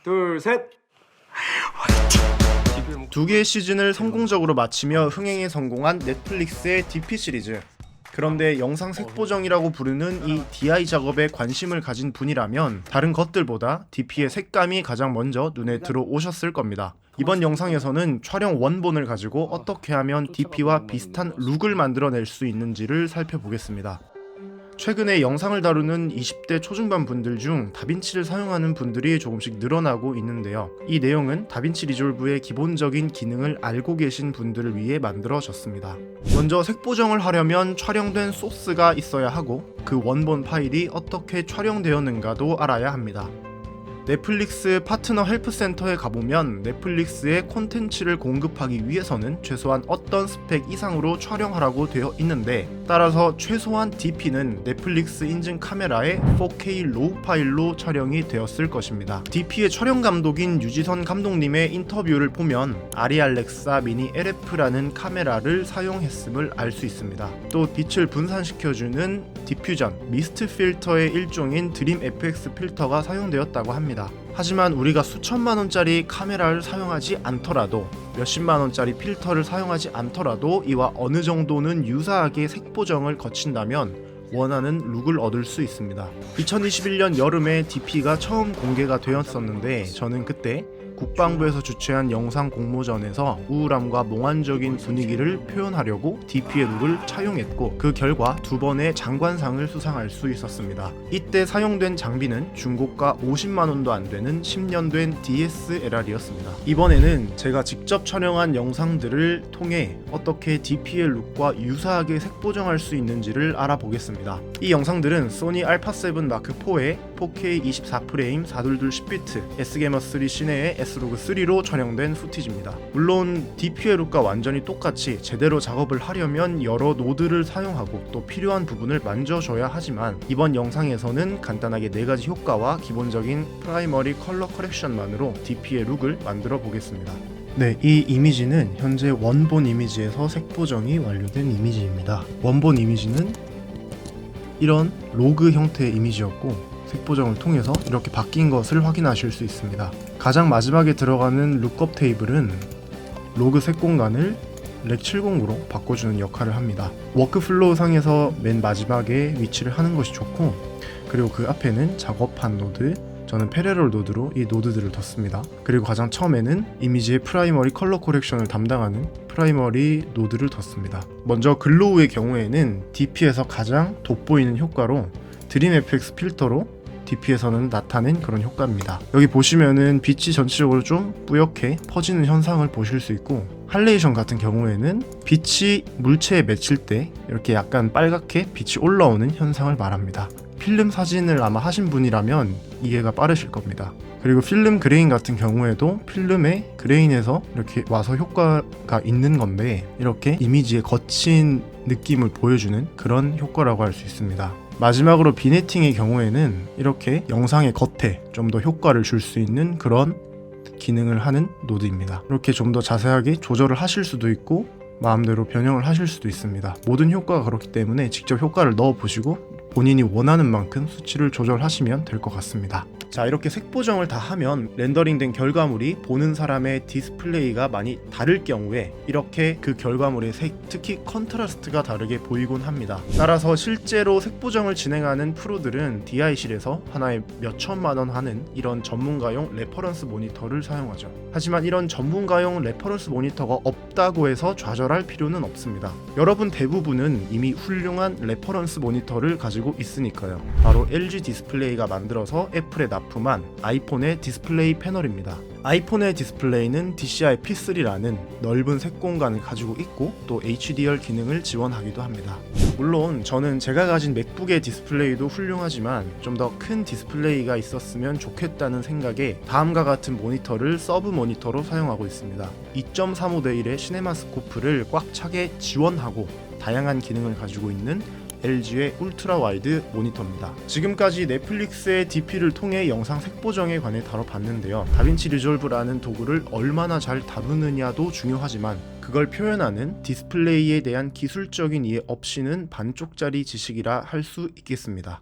둘, 셋. 두 개의 시즌을 성공적으로 마치며 흥행에 성공한 넷플릭스의 DP 시리즈. 그런데 영상 색보정이라고 부르는 이 DI 작업에 관심을 가진 분이라면 다른 것들보다 DP의 색감이 가장 먼저 눈에 들어오셨을 겁니다. 이번 영상에서는 촬영 원본을 가지고 어떻게 하면 DP와 비슷한 룩을 만들어낼 수 있는지를 살펴보겠습니다. 최근에 영상을 다루는 20대 초중반 분들 중 다빈치를 사용하는 분들이 조금씩 늘어나고 있는데요. 이 내용은 다빈치 리졸브의 기본적인 기능을 알고 계신 분들을 위해 만들어졌습니다. 먼저 색보정을 하려면 촬영된 소스가 있어야 하고 그 원본 파일이 어떻게 촬영되었는가도 알아야 합니다. 넷플릭스 파트너 헬프센터에 가보면 넷플릭스의 콘텐츠를 공급하기 위해서는 최소한 어떤 스펙 이상으로 촬영하라고 되어 있는데, 따라서 최소한 DP는 넷플릭스 인증 카메라에 4K 로우 파일로 촬영이 되었을 것입니다. DP의 촬영 감독인 유지선 감독님의 인터뷰를 보면 아리알렉사 미니 LF라는 카메라를 사용했음을 알 수 있습니다. 또 빛을 분산시켜주는 디퓨전, 미스트 필터의 일종인 드림 FX 필터가 사용되었다고 합니다. 하지만 우리가 수천만 원짜리 카메라를 사용하지 않더라도, 몇십만 원짜리 필터를 사용하지 않더라도 이와 어느 정도는 유사하게 색보정을 거친다면 원하는 룩을 얻을 수 있습니다. 2021년 여름에 DP가 처음 공개가 되었었는데 저는 그때 국방부에서 주최한 영상 공모전에서 우울함과 몽환적인 분위기를 표현하려고 DP의 룩을 차용했고, 그 결과 2번의 장관상을 수상할 수 있었습니다. 이때 사용된 장비는 중고가 50만 원도 안 되는 10년 된 DSLR이었습니다. 이번에는 제가 직접 촬영한 영상들을 통해 어떻게 DP의 룩과 유사하게 색보정할 수 있는지를 알아보겠습니다. 이 영상들은 소니 알파7 마크4의 4K 24프레임 422 10비트 S게머3 시내의 S로그3로 촬영된 후티지입니다. 물론 DP의 룩과 완전히 똑같이 제대로 작업을 하려면 여러 노드를 사용하고 또 필요한 부분을 만져줘야 하지만, 이번 영상에서는 간단하게 4가지 효과와 기본적인 프라이머리 컬러 커렉션만으로 DP의 룩을 만들어 보겠습니다. 네, 이 이미지는 현재 원본 이미지에서 색보정이 완료된 이미지입니다. 원본 이미지는 이런 로그 형태의 이미지였고, 색보정을 통해서 이렇게 바뀐 것을 확인하실 수 있습니다. 가장 마지막에 들어가는 룩업 테이블은 로그 색 공간을 렉 70으로 바꿔주는 역할을 합니다. 워크플로우 상에서 맨 마지막에 위치를 하는 것이 좋고, 그리고 그 앞에는 작업한 노드, 저는 페레롤 노드로 이 노드들을 뒀습니다. 그리고 가장 처음에는 이미지의 프라이머리 컬러 코렉션을 담당하는 프라이머리 노드를 뒀습니다. 먼저 글로우의 경우에는 DP에서 가장 돋보이는 효과로 드림 FX 필터로 DP에서는 나타낸 그런 효과입니다. 여기 보시면은 빛이 전체적으로 좀 뿌옇게 퍼지는 현상을 보실 수 있고, 할레이션 같은 경우에는 빛이 물체에 맺힐 때 이렇게 약간 빨갛게 빛이 올라오는 현상을 말합니다. 필름 사진을 아마 하신 분이라면 이해가 빠르실 겁니다. 그리고 필름 그레인 같은 경우에도 필름의 그레인에서 이렇게 와서 효과가 있는 건데, 이렇게 이미지의 거친 느낌을 보여주는 그런 효과라고 할 수 있습니다. 마지막으로 비네팅의 경우에는 이렇게 영상의 겉에 좀 더 효과를 줄 수 있는 그런 기능을 하는 노드입니다. 이렇게 좀 더 자세하게 조절을 하실 수도 있고 마음대로 변형을 하실 수도 있습니다. 모든 효과가 그렇기 때문에 직접 효과를 넣어 보시고 본인이 원하는 만큼 수치를 조절하시면 될 것 같습니다. 자, 이렇게 색보정을 다 하면 렌더링된 결과물이 보는 사람의 디스플레이가 많이 다를 경우에 이렇게 그 결과물의 색, 특히 컨트라스트가 다르게 보이곤 합니다. 따라서 실제로 색보정을 진행하는 프로들은 DI실에서 하나에 몇 천만 원 하는 이런 전문가용 레퍼런스 모니터를 사용하죠. 하지만 이런 전문가용 레퍼런스 모니터가 없다고 해서 좌절할 필요는 없습니다. 여러분 대부분은 이미 훌륭한 레퍼런스 모니터를 가지고 있으니까요. 바로 LG 디스플레이가 만들어서 애플에 납품한 아이폰의 디스플레이 패널입니다. 아이폰의 디스플레이는 DCI P3라는 넓은 색 공간을 가지고 있고 또 HDR 기능을 지원하기도 합니다. 물론 저는 제가 가진 맥북의 디스플레이도 훌륭하지만 좀 더 큰 디스플레이가 있었으면 좋겠다는 생각에 다음과 같은 모니터를 서브 모니터로 사용하고 있습니다. 2.35:1의 시네마스코프를 꽉 차게 지원하고 다양한 기능을 가지고 있는 LG의 울트라 와이드 모니터입니다. 지금까지 넷플릭스의 DP를 통해 영상 색보정에 관해 다뤄봤는데요. 다빈치 리졸브라는 도구를 얼마나 잘 다루느냐도 중요하지만 그걸 표현하는 디스플레이에 대한 기술적인 이해 없이는 반쪽짜리 지식이라 할 수 있겠습니다.